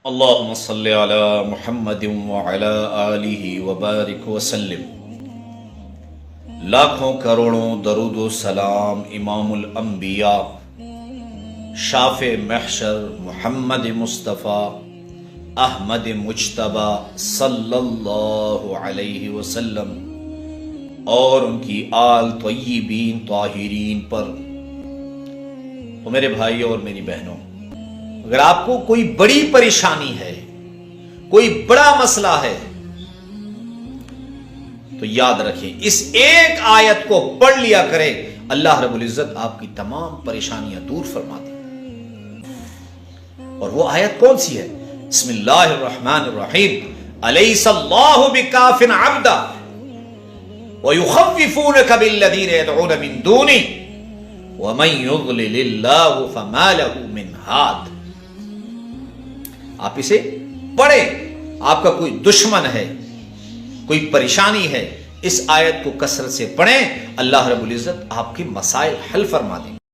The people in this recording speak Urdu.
اللہم صلی علی محمد وعلی آلہ وبارک وسلم۔ لاکھوں کروڑوں درود و سلام امام الانبیاء شافع محشر محمد مصطفیٰ احمد مجتبیٰ صلی اللہ علیہ وسلم اور ان کی آل طیبین طاہرین پر۔ تو میرے بھائیوں اور میری بہنوں، اگر آپ کو کوئی بڑی پریشانی ہے، کوئی بڑا مسئلہ ہے، تو یاد رکھیں اس ایک آیت کو پڑھ لیا کرے، اللہ رب العزت آپ کی تمام پریشانیاں دور فرما دے۔ اور وہ آیت کون سی ہے؟ بسم اللہ الرحمن الرحیم۔ الیس اللہ بکاف عبدا ویخوفونک بالذین یدعون من دونہ ومن یضلل اللہ فما لہ من ہاد۔ آپ اسے پڑھیں۔ آپ کا کوئی دشمن ہے، کوئی پریشانی ہے، اس آیت کو کثرت سے پڑھیں، اللہ رب العزت آپ کے مسائل حل فرما دیں۔